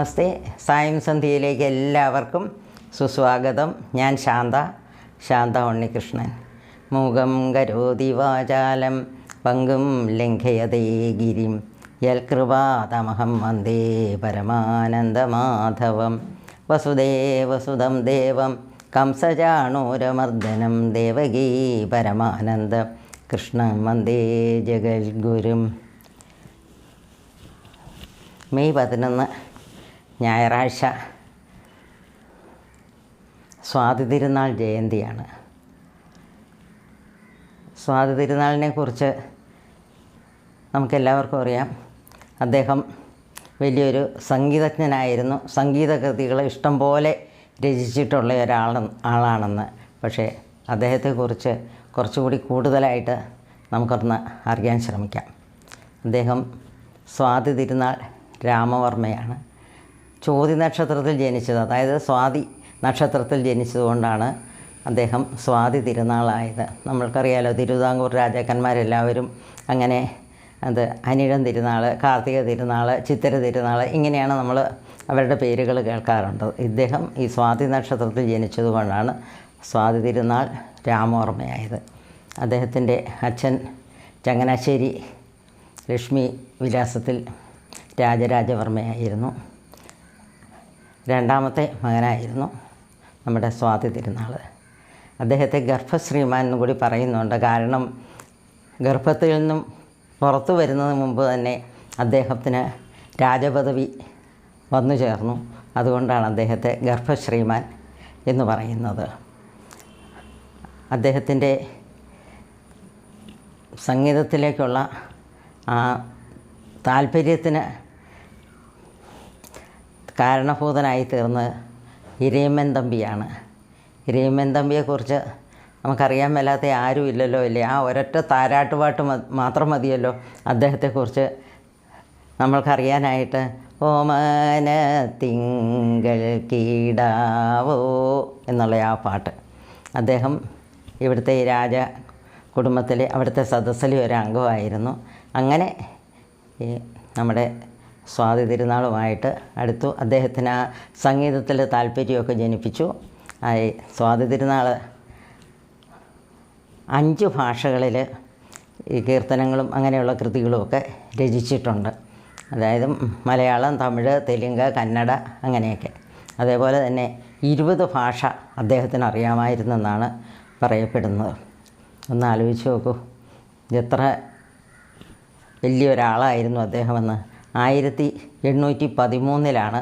നമസ്തേ. സായം സന്ധ്യയിലേക്ക് എല്ലാവർക്കും സുസ്വാഗതം. ഞാൻ ശാന്ത ഉണ്ണികൃഷ്ണൻ. മൂകം കരോതി വാചാലം പങ്കും ലംഘയതേ ഗിരിം യൽകൃപാതമഹം വന്ദേ പരമാനന്ദമാധവം. വസുദേവസുതം ദേവം കംസചാണൂരമർദ്ദനം ദേവകീ പരമാനന്ദ കൃഷ്ണം വന്ദേ ജഗദ്ഗുരും. മെയ് 11 ഞായറാഴ്ച സ്വാതി തിരുനാൾ ജയന്തിയാണ്. സ്വാതി തിരുനാളിനെ കുറിച്ച് നമുക്കെല്ലാവർക്കും അറിയാം. അദ്ദേഹം വലിയൊരു സംഗീതജ്ഞനായിരുന്നു. സംഗീതകൃതികൾ ഇഷ്ടം പോലെ രചിച്ചിട്ടുള്ള ആളാണെന്ന്. പക്ഷേ അദ്ദേഹത്തെക്കുറിച്ച് കുറച്ചുകൂടി കൂടുതലായിട്ട് നമുക്കൊന്ന് അറിയാൻ ശ്രമിക്കാം. അദ്ദേഹം സ്വാതി തിരുനാൾ രാമവർമ്മയാണ്. ചോതി നക്ഷത്രത്തിൽ ജനിച്ചത്, അതായത് സ്വാതി നക്ഷത്രത്തിൽ ജനിച്ചതുകൊണ്ടാണ് അദ്ദേഹം സ്വാതി തിരുനാളായത്. നമ്മൾക്കറിയാലോ, തിരുവിതാംകൂർ രാജാക്കന്മാരെല്ലാവരും അങ്ങനെ അനിഴം തിരുനാൾ, കാർത്തിക തിരുനാൾ, ചിത്തിര തിരുനാൾ, ഇങ്ങനെയാണ് നമ്മൾ അവരുടെ പേരുകൾ കേൾക്കാറുണ്ട്. ഇദ്ദേഹം ഈ സ്വാതി നക്ഷത്രത്തിൽ ജനിച്ചതുകൊണ്ടാണ് സ്വാതി തിരുനാൾ രാമവർമ്മയായത്. അദ്ദേഹത്തിൻ്റെ അച്ഛൻ ചങ്ങനാശ്ശേരി ലക്ഷ്മി വിലാസത്തിൽ രാജരാജവർമ്മയായിരുന്നു. രണ്ടാമത്തെ മകനായിരുന്നു നമ്മുടെ സ്വാതി തിരുനാൾ. അദ്ദേഹത്തെ ഗർഭശ്രീമാൻ എന്നും കൂടി പറയുന്നുണ്ട്. കാരണം ഗർഭത്തിൽ നിന്നും പുറത്തു വരുന്നതിന് മുമ്പ് തന്നെ അദ്ദേഹത്തിന് രാജപദവി വന്നു ചേർന്നു. അതുകൊണ്ടാണ് അദ്ദേഹത്തെ ഗർഭശ്രീമാൻ എന്ന് പറയുന്നത്. അദ്ദേഹത്തിൻ്റെ സംഗീതത്തിലേക്കുള്ള ആ താല്പര്യത്തിന് കാരണഭൂതനായി തീർന്നത് ഇരയിമ്മൻ തമ്പിയാണ്. ഇരയിമ്മൻ തമ്പിയെക്കുറിച്ച് നമുക്കറിയാൻ മേലാത്ത ആരും ഇല്ലല്ലോ, ഇല്ലേ? ആ ഒരൊറ്റ താരാട്ടുപാട്ട് മാത്രം മതിയല്ലോ അദ്ദേഹത്തെക്കുറിച്ച് നമ്മൾക്കറിയാനായിട്ട്. ഓമന തിങ്കൾ കീടാവോ എന്നുള്ള ആ പാട്ട്. അദ്ദേഹം ഇവിടുത്തെ രാജ കുടുംബത്തിലെ അവിടുത്തെ സദസ്സിലെ ഒരു അംഗമായിരുന്നു. അങ്ങനെ നമ്മുടെ സ്വാതി തിരുനാളുമായിട്ട് അടുത്തു. അദ്ദേഹത്തിന് ആ സംഗീതത്തിൽ താല്പര്യമൊക്കെ ജനിപ്പിച്ചു. സ്വാതി തിരുനാൾ 5 ഭാഷകളിൽ ഈ കീർത്തനങ്ങളും അങ്ങനെയുള്ള കൃതികളുമൊക്കെ രചിച്ചിട്ടുണ്ട്. അതായത് മലയാളം, തമിഴ്, തെലുങ്ക്, കന്നഡ അങ്ങനെയൊക്കെ. അതേപോലെ തന്നെ 20 ഭാഷ അദ്ദേഹത്തിന് അറിയാമായിരുന്നെന്നാണ് പറയപ്പെടുന്നത്. ഒന്ന് ആലോചിച്ച് നോക്കൂ, എത്ര വലിയൊരാളായിരുന്നു അദ്ദേഹമെന്ന്. 1813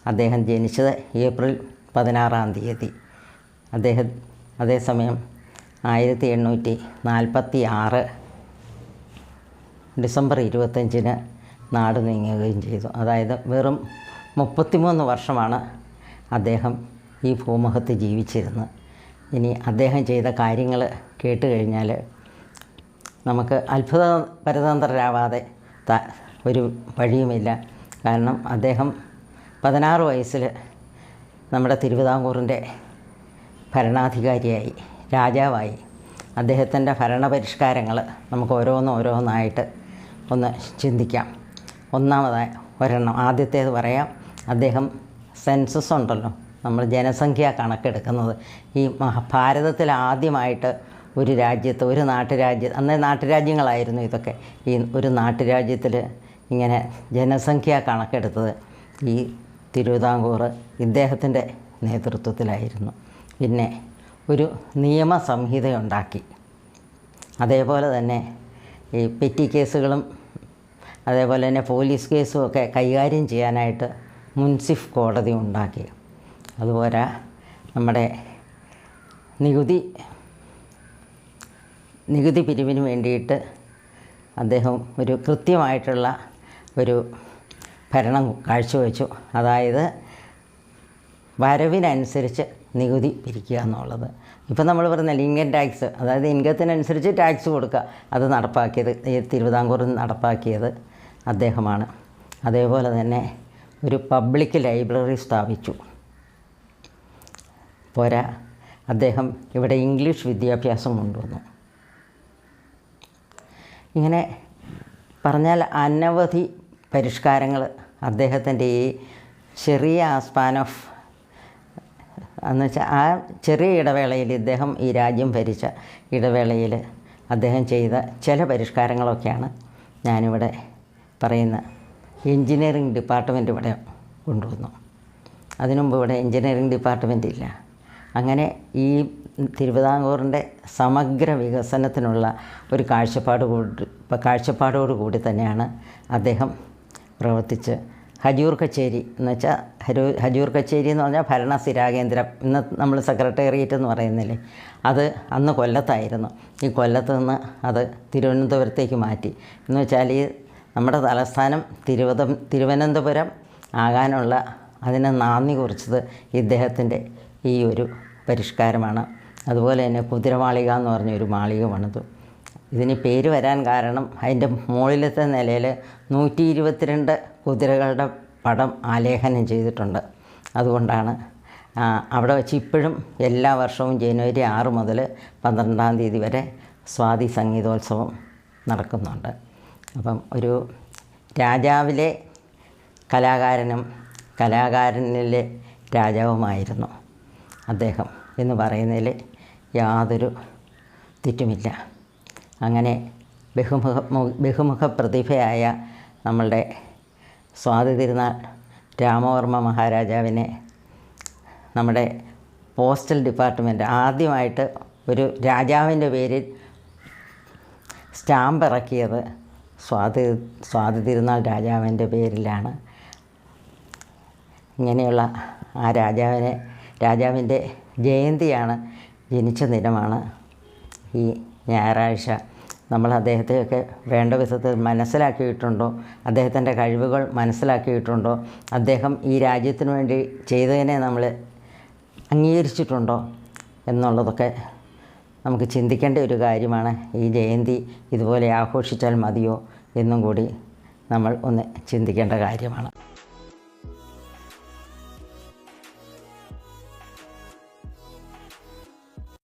അദ്ദേഹം ജനിച്ചത്, ഏപ്രിൽ 16 അതേസമയം 1846 ഡിസംബർ 25 നാട് നീങ്ങുകയും ചെയ്തു. അതായത് വെറും 33 വർഷമാണ് അദ്ദേഹം ഈ ഭൂമുഖത്ത് ജീവിച്ചിരുന്നത്. ഇനി അദ്ദേഹം ചെയ്ത കാര്യങ്ങൾ കേട്ട് കഴിഞ്ഞാൽ നമുക്ക് അത്ഭുത പരതന്ത്രരാവാതെ ഒരു വഴിയുമില്ല. കാരണം അദ്ദേഹം 16 വയസ്സിൽ നമ്മുടെ തിരുവിതാംകൂറിൻ്റെ ഭരണാധികാരിയായി, രാജാവായി. അദ്ദേഹത്തിൻ്റെ ഭരണപരിഷ്കാരങ്ങൾ നമുക്ക് ഓരോന്നായിട്ട് ഒന്ന് ചിന്തിക്കാം. ആദ്യത്തേത് പറയാം. അദ്ദേഹം സെൻസസ് ഉണ്ടല്ലോ, നമ്മൾ ജനസംഖ്യ കണക്കെടുക്കുന്നത്. ഈ ഭാരതത്തിൽ ആദ്യമായിട്ട് ഒരു രാജ്യത്ത്, ഒരു നാട്ടുരാജ്യത്ത്, അന്ന് നാട്ടുരാജ്യങ്ങളായിരുന്നു ഇതൊക്കെ, ഈ ഒരു നാട്ടുരാജ്യത്തിൽ ഇങ്ങനെ ജനസംഖ്യ കണക്കെടുത്തത് ഈ തിരുവിതാംകൂർ ഇദ്ദേഹത്തിൻ്റെ നേതൃത്വത്തിലായിരുന്നു. പിന്നെ ഒരു നിയമസംഹിതയുണ്ടാക്കി. അതേപോലെ തന്നെ ഈ പെറ്റി കേസുകളും അതേപോലെ തന്നെ പോലീസ് കേസും ഒക്കെ കൈകാര്യം ചെയ്യാനായിട്ട് മുൻസിഫ് കോടതി ഉണ്ടാക്കി. അതുപോലെ നമ്മുടെ നികുതി പിരിവിന് വേണ്ടിയിട്ട് അദ്ദേഹം ഒരു കൃത്യമായിട്ടുള്ള ഒരു ഭരണം കാഴ്ചവെച്ചു. അതായത് വരവിനനുസരിച്ച് നികുതി പിരിക്കുക എന്നുള്ളത്. ഇപ്പം നമ്മൾ പറയുന്നില്ല ഇൻകം ടാക്സ്, അതായത് ഇൻകത്തിനനുസരിച്ച് ടാക്സ് കൊടുക്കുക. അത് നടപ്പാക്കിയത്, തിരുവിതാംകൂറിൽ നടപ്പാക്കിയത് അദ്ദേഹമാണ്. അതേപോലെ തന്നെ ഒരു പബ്ലിക് ലൈബ്രറി സ്ഥാപിച്ചു. പോരാ, അദ്ദേഹം ഇവിടെ ഇംഗ്ലീഷ് വിദ്യാഭ്യാസം കൊണ്ടുവന്നു. ഇങ്ങനെ പറഞ്ഞാൽ അനവധി പരിഷ്കാരങ്ങൾ അദ്ദേഹത്തിൻ്റെ ഈ ചെറിയ സ്പാൻ ഓഫ് എന്നുവെച്ചാൽ ആ ചെറിയ ഇടവേളയിൽ ഇദ്ദേഹം ഈ രാജ്യം ഭരിച്ച ഇടവേളയിൽ അദ്ദേഹം ചെയ്ത ചില പരിഷ്കാരങ്ങളൊക്കെയാണ് ഞാനിവിടെ പറയുന്നത്. എൻജിനീയറിംഗ് ഡിപ്പാർട്ട്മെൻറ്റ് ഇവിടെ കൊണ്ടുവന്നു. അതിനുമുമ്പ് ഇവിടെ എൻജിനീയറിംഗ് ഡിപ്പാർട്ട്മെൻറ്റ് ഇല്ല. അങ്ങനെ ഈ തിരുവിതാംകൂറിൻ്റെ സമഗ്ര വികസനത്തിനുള്ള ഒരു കാഴ്ചപ്പാടോടുകൂടി തന്നെയാണ് അദ്ദേഹം പ്രവർത്തിച്ച് ഹജൂർ കച്ചേരി എന്ന് വെച്ചാൽ ഹജൂർ കച്ചേരി എന്ന് പറഞ്ഞാൽ ഭരണസ്ഥിരാകേന്ദ്രം, ഇന്ന് നമ്മൾ സെക്രട്ടേറിയറ്റ് എന്ന് പറയുന്നില്ലേ, അത് അന്ന് കൊല്ലത്തായിരുന്നു. ഈ കൊല്ലത്ത് നിന്ന് അത് തിരുവനന്തപുരത്തേക്ക് മാറ്റി. എന്ന് വെച്ചാൽ ഈ നമ്മുടെ തലസ്ഥാനം തിരുവനന്തപുരം ആകാനുള്ള അതിന് നാന്ദി കുറിച്ചത് ഇദ്ദേഹത്തിൻ്റെ ഈ ഒരു പരിഷ്കാരമാണ്. അതുപോലെ തന്നെ കുതിരമാളിക എന്ന് പറഞ്ഞൊരു മാളിക പണിതു. ഇതിന് പേര് വരാൻ കാരണം അതിൻ്റെ മുകളിലത്തെ നിലയിൽ 122 കുതിരകളുടെ പടം ആലേഖനം ചെയ്തിട്ടുണ്ട്. അതുകൊണ്ടാണ് അവിടെ വെച്ച് ഇപ്പോഴും എല്ലാ വർഷവും ജനുവരി 6 മുതൽ 12-ാം തീയതി വരെ സ്വാതി സംഗീതോത്സവം നടക്കുന്നുണ്ട്. അപ്പം ഒരു രാജാവിലെ കലാകാരനും കലാകാരനിലെ രാജാവുമായിരുന്നു അദ്ദേഹം എന്ന് പറയുന്നതിൽ യാതൊരു തെറ്റുമില്ല. അങ്ങനെ ബഹുമുഖ പ്രതിഭയായ നമ്മളുടെ സ്വാതി തിരുനാൾ രാമവർമ്മ മഹാരാജാവിനെ നമ്മുടെ പോസ്റ്റൽ ഡിപ്പാർട്ട്മെൻറ്റ് ആദ്യമായിട്ട് ഒരു രാജാവിൻ്റെ പേരിൽ സ്റ്റാമ്പ് ഇറക്കിയത് സ്വാതി തിരുനാൾ രാജാവിൻ്റെ പേരിലാണ്. ഇങ്ങനെയുള്ള ആ രാജാവിൻ്റെ ജയന്തിയാണ്, ജനിച്ച ദിനമാണ് ഈ ഞായറാഴ്ച. നമ്മൾ അദ്ദേഹത്തെയൊക്കെ വേണ്ട വിധത്തിൽ മനസ്സിലാക്കിയിട്ടുണ്ടോ, അദ്ദേഹത്തിൻ്റെ കഴിവുകൾ മനസ്സിലാക്കിയിട്ടുണ്ടോ, അദ്ദേഹം ഈ രാജ്യത്തിന് വേണ്ടി ചെയ്തതിനെ നമ്മൾ അംഗീകരിച്ചിട്ടുണ്ടോ എന്നുള്ളതൊക്കെ നമുക്ക് ചിന്തിക്കേണ്ട ഒരു കാര്യമാണ്. ഈ ജയന്തി ഇതുപോലെ ആഘോഷിച്ചാൽ മതിയോ എന്നും കൂടി നമ്മൾ ഒന്ന് ചിന്തിക്കേണ്ട കാര്യമാണ്.